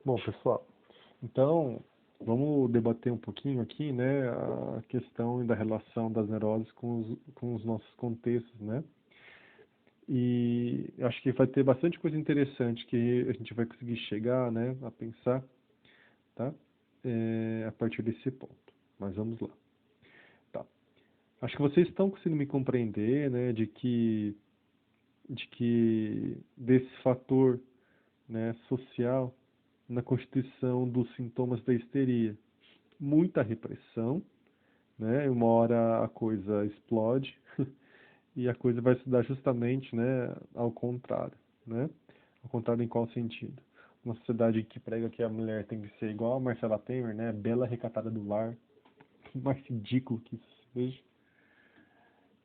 Bom, pessoal, então vamos debater um pouquinho aqui, né, a questão da relação das neuroses com os nossos contextos, né? E acho que vai ter bastante coisa interessante que a gente vai conseguir chegar, né, a pensar, tá? A partir desse ponto. Mas vamos lá. Tá. Acho que vocês estão conseguindo me compreender, né, de que desse fator, né, social na constituição dos sintomas da histeria. Muita repressão, né? Uma hora a coisa explode e a coisa vai se dar justamente, né, ao contrário, né? Ao contrário em qual sentido? Uma sociedade que prega que a mulher tem que ser igual a Marcela Temer, né? Bela recatada do lar. Mais ridículo que isso seja.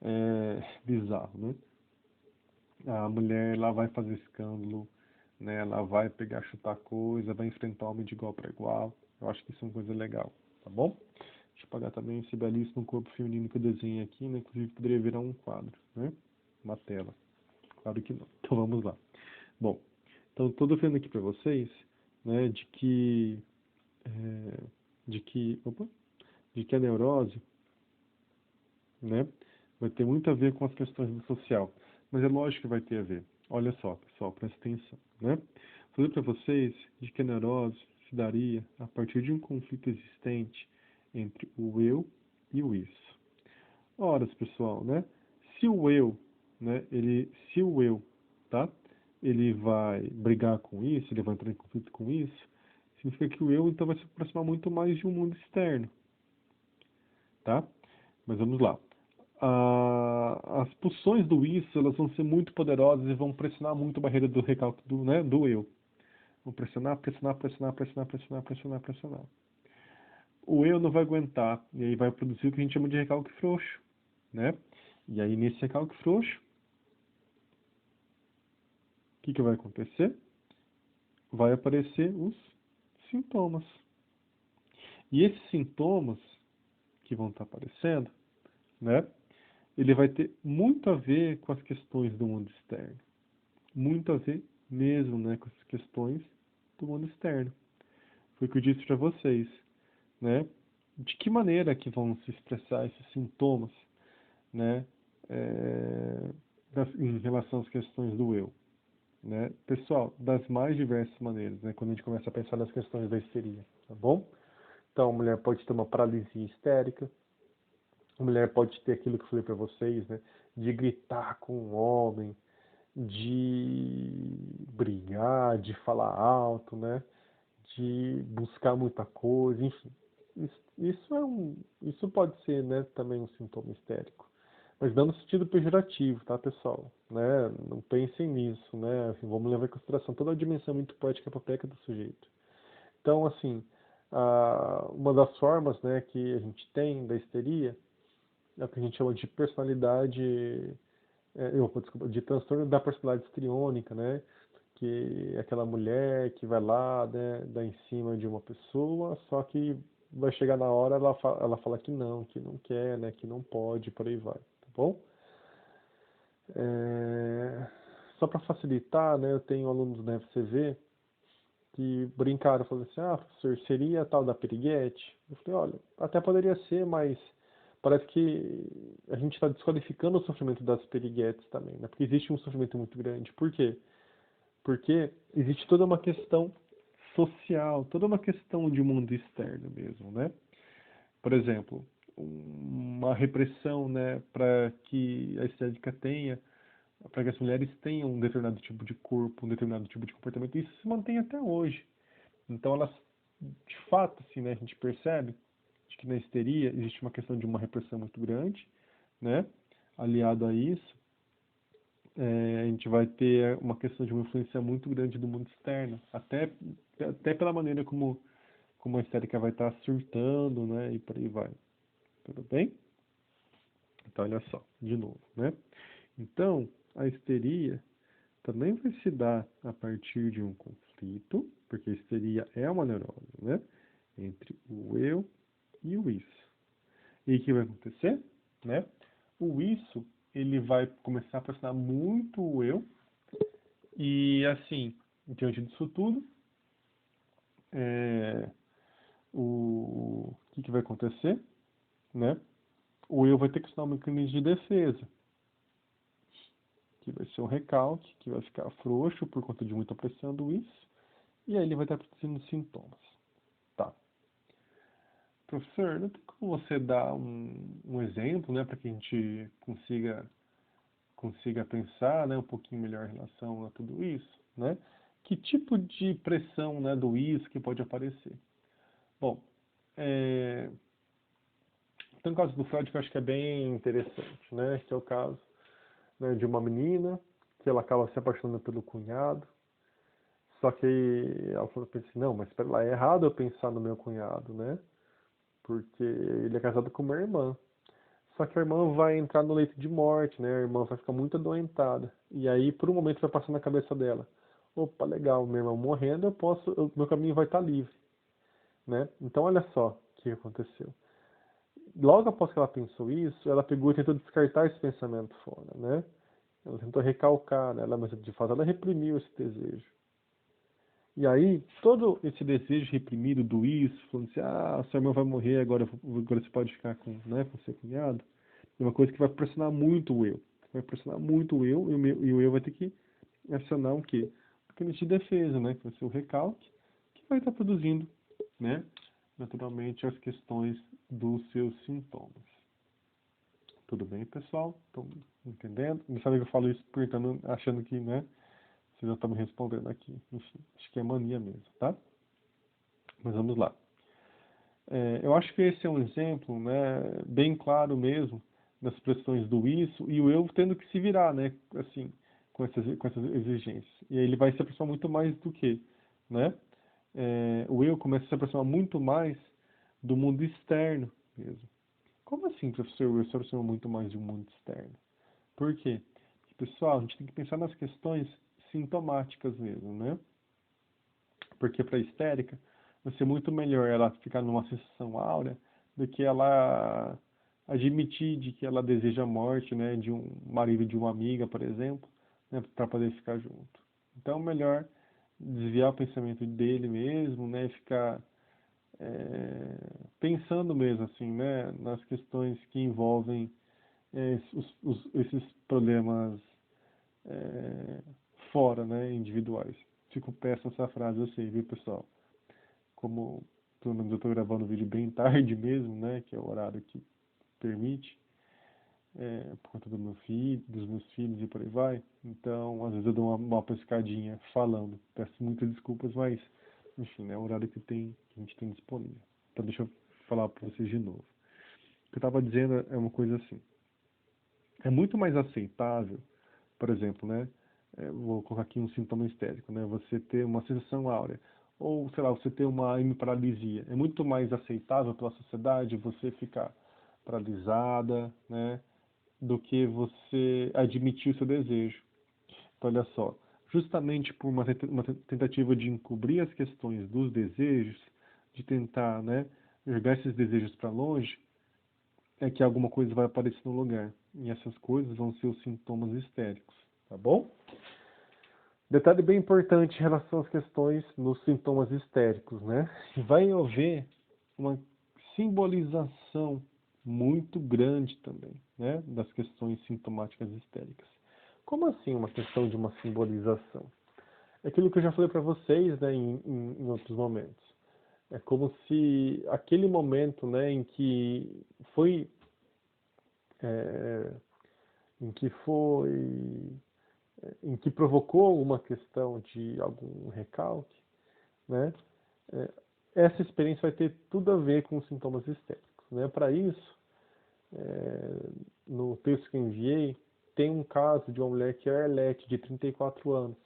É bizarro, né? A mulher lá vai fazer escândalo, né? Ela vai pegar, chutar coisa, vai enfrentar homem de igual para igual. Eu acho que isso é uma coisa legal, tá bom? Deixa eu apagar também esse belíssimo corpo feminino que eu desenhei aqui, né? Inclusive poderia virar um quadro, né? Uma tela. Claro que não. Então vamos lá. Bom, então estou defendendo aqui para vocês, né, é, opa, de que a neurose, né, vai ter muito a ver com as questões do social. Mas é lógico que vai ter a ver. Olha só, pessoal, presta atenção, né? Falei para vocês de que a neurose se daria a partir de um conflito existente entre o eu e o isso. Ora, pessoal, né? Se o eu, né, se o eu, tá? Ele vai brigar com isso, ele vai entrar em conflito com isso, significa que o eu então vai se aproximar muito mais de um mundo externo, tá? Mas vamos lá. As pulsões do isso, elas vão ser muito poderosas e vão pressionar muito a barreira do recalque do, né, do eu. Vão pressionar, pressionar, pressionar, pressionar, pressionar, pressionar, pressionar. O eu não vai aguentar e aí vai produzir o que a gente chama de recalque frouxo, né? E aí nesse recalque frouxo, o que vai acontecer? Vai aparecer os sintomas. E esses sintomas que vão estar aparecendo, né? Ele vai ter muito a ver com as questões do mundo externo. Muito a ver mesmo, né, com as questões do mundo externo. Foi o que eu disse para vocês, né? De que maneira que vão se expressar esses sintomas, né? É, em relação às questões do eu, né? Pessoal, das mais diversas maneiras, né? Quando a gente começa a pensar nas questões da histeria, tá bom? Então, a mulher pode ter uma paralisia histérica, a mulher pode ter aquilo que eu falei para vocês, né? De gritar com um homem, de brigar, de falar alto, né? De buscar muita coisa, enfim. Isso pode ser, né, também um sintoma histérico. Mas não no sentido pejorativo, tá, pessoal? Né? Não pensem nisso, né? Assim, vamos levar em consideração toda a dimensão muito poética e apoteca do sujeito. Então, assim, uma das formas, né, que a gente tem da histeria é o que a gente chama de personalidade, desculpa, de transtorno da personalidade histriônica, né? Que é aquela mulher que vai lá, né, dar em cima de uma pessoa, só que vai chegar na hora ela fala que não quer, né, que não pode, por aí vai, tá bom? É, só para facilitar, né, eu tenho alunos da FCV que brincaram, falaram assim, professor, seria a tal da piriguete? Eu falei, olha, até poderia ser, mas parece que a gente está desqualificando o sofrimento das piriguetes também, né? Porque existe um sofrimento muito grande. Por quê? Porque existe toda uma questão social, toda uma questão de mundo externo mesmo, né? Por exemplo, uma repressão, né, para que a estética tenha, para que as mulheres tenham um determinado tipo de corpo, um determinado tipo de comportamento, e isso se mantém até hoje. Então, elas, de fato, assim, né, a gente percebe de que na histeria existe uma questão de uma repressão muito grande, né? Aliado a isso, a gente vai ter uma questão de uma influência muito grande do mundo externo, até pela maneira como a histérica vai estar surtando, né? E por aí vai. Tudo bem? Então, olha só, de novo, né? Então, a histeria também vai se dar a partir de um conflito, porque a histeria é uma neurose, né? Entre o eu e o isso. E o que vai acontecer? Né? O isso, ele vai começar a pressionar muito o eu, e assim, diante disso tudo, é, o que vai acontecer, né? O eu vai ter que usar um mecanismo de defesa, que vai ser um recalque, que vai ficar frouxo por conta de muita pressão do isso, e aí ele vai estar produzindo sintomas. Tá. Professor, não tem como você dar um exemplo, né, para que a gente consiga pensar, né, um pouquinho melhor em relação a tudo isso, né? Que tipo de pressão, né, do isso que pode aparecer? Bom, tem um caso do Freud que eu acho que é bem interessante, né? Que é o caso, né, de uma menina que ela acaba se apaixonando pelo cunhado, só que ela falou assim, não, mas espera lá, é errado eu pensar no meu cunhado, né? Porque ele é casado com uma irmã. Só que a irmã vai entrar no leito de morte, né? A irmã vai ficar muito adoentada. E aí, por um momento, vai passar na cabeça dela: opa, legal, meu irmão morrendo, meu caminho vai estar livre, né? Então, olha só o que aconteceu. Logo após que ela pensou isso, ela pegou e tentou descartar esse pensamento fora, né? Ela tentou recalcar, né? Mas de fato ela reprimiu esse desejo. E aí, todo esse desejo reprimido do isso, falando assim, sua irmã vai morrer, agora você pode ficar com seu cunhado, é uma coisa que vai pressionar muito o eu. Vai pressionar muito o eu, e o eu vai ter que acionar o quê? Um mecanismo de defesa, né? Que vai ser o recalque, que vai estar produzindo, né? Naturalmente, as questões dos seus sintomas. Tudo bem, pessoal? Estão entendendo? Não sabe que eu falo isso perguntando, achando que, né? Vocês já estão me respondendo aqui. Enfim, acho que é mania mesmo, tá? Mas vamos lá. Eu acho que esse é um exemplo, né, bem claro mesmo, das pressões do isso e o eu tendo que se virar, né, assim, com essas exigências. E aí ele vai se aproximar muito mais do que, né? O eu começa a se aproximar muito mais do mundo externo mesmo. Como assim, professor, o eu se aproxima muito mais do mundo externo? Por quê? Porque, pessoal, a gente tem que pensar nas questões sintomáticas mesmo, né? Porque para a histérica, vai ser muito melhor ela ficar numa sensação áurea do que ela admitir de que ela deseja a morte, né, de um marido de uma amiga, por exemplo, né, para poder ficar junto. Então, melhor desviar o pensamento dele mesmo, né, ficar pensando mesmo assim, né, nas questões que envolvem esses problemas é, fora, né, individuais. Fico péssimo essa frase, eu sei, viu, pessoal? Como pelo menos eu estou gravando o vídeo bem tarde mesmo, né, que é o horário que permite, por conta dos meus filhos e por aí vai. Então, às vezes eu dou uma pescadinha falando. Peço muitas desculpas, mas, enfim, é o horário que a gente tem disponível. Então, deixa eu falar para vocês de novo. O que eu estava dizendo é uma coisa assim. É muito mais aceitável, por exemplo, né? Vou colocar aqui um sintoma histérico, né? Você ter uma sensação áurea, ou sei lá, você ter uma hemiparalisia. É muito mais aceitável pela sociedade você ficar paralisada, né? Do que você admitir o seu desejo. Então, olha só, justamente por uma tentativa de encobrir as questões dos desejos, de tentar, né, jogar esses desejos para longe, é que alguma coisa vai aparecer no lugar. E essas coisas vão ser os sintomas histéricos, tá bom? Detalhe bem importante em relação às questões nos sintomas histéricos, né? Vai haver uma simbolização muito grande também, né, das questões sintomáticas histéricas. Como assim uma questão de uma simbolização? É aquilo que eu já falei para vocês, né, em outros momentos. É como se aquele momento, né, foi é, em que foi em que provocou alguma questão de algum recalque, né? É, essa experiência vai ter tudo a ver com os sintomas histéricos, né? Para isso, no texto que eu enviei, tem um caso de uma mulher que é Arlete, de 34 anos.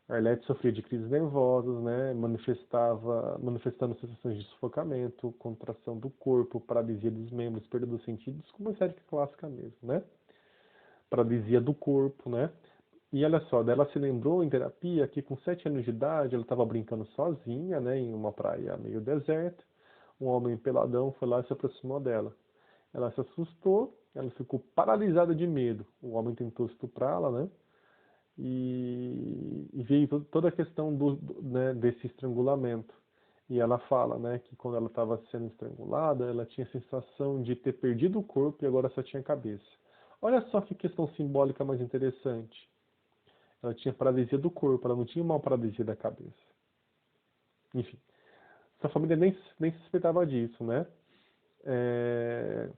A Arlete sofria de crises nervosas, né? Manifestando sensações de sufocamento, contração do corpo, paralisia dos membros, perda dos sentidos, como a série clássica mesmo, né? Paralisia do corpo, né? E olha só, daí ela se lembrou em terapia que com 7 anos de idade ela estava brincando sozinha, né, em uma praia meio deserta. Um homem peladão foi lá e se aproximou dela. Ela se assustou, ela ficou paralisada de medo. O homem tentou estuprá-la, né? E veio toda a questão né, desse estrangulamento. E ela fala, né, que quando ela estava sendo estrangulada, ela tinha a sensação de ter perdido o corpo e agora só tinha a cabeça. Olha só que questão simbólica mais interessante. Ela tinha paralisia do corpo, ela não tinha uma paralisia da cabeça. Enfim, sua família nem suspeitava disso, né? É,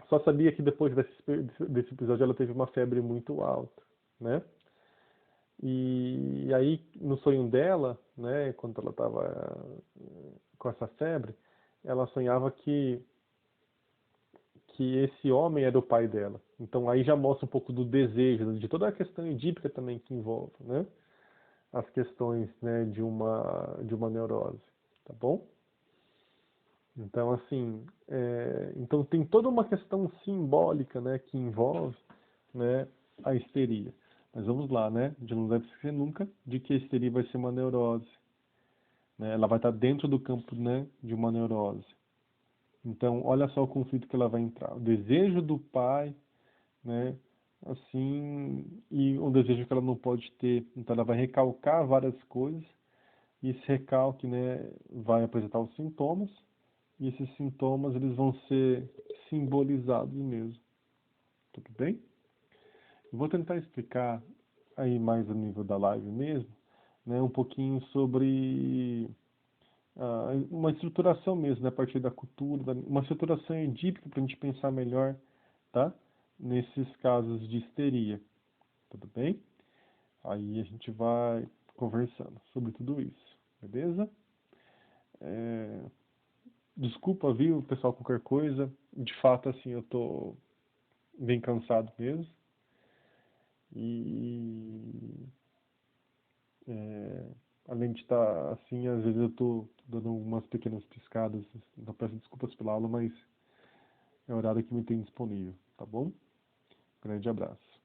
só sabia que depois desse episódio ela teve uma febre muito alta, né? E aí, no sonho dela, né, quando ela estava com essa febre, ela sonhava que esse homem era o pai dela. Então aí já mostra um pouco do desejo, de toda a questão edípica também que envolve, né, as questões, né, de uma neurose, tá bom? Então assim, então tem toda uma questão simbólica, né, que envolve, né, a histeria. Mas vamos lá, né? A gente não deve esquecer nunca de que a histeria vai ser uma neurose, né? Ela vai estar dentro do campo, né, de uma neurose. Então, olha só o conflito que ela vai entrar. O desejo do pai, né, assim, e um desejo que ela não pode ter. Então, ela vai recalcar várias coisas, e esse recalque, né, vai apresentar os sintomas, e esses sintomas, eles vão ser simbolizados mesmo. Tudo bem? Eu vou tentar explicar aí mais a nível da live mesmo, né, um pouquinho sobre uma estruturação mesmo, né, a partir da cultura, uma estruturação edípica para a gente pensar melhor, tá? Nesses casos de histeria, tudo bem? Aí a gente vai conversando sobre tudo isso, beleza? É, desculpa, viu, pessoal, qualquer coisa. De fato, assim, eu tô bem cansado mesmo. E é, além de estar assim, às vezes eu tô dando umas pequenas piscadas. Então peço desculpas pela aula, mas é o horário que me tem disponível, tá bom? Grande abraço.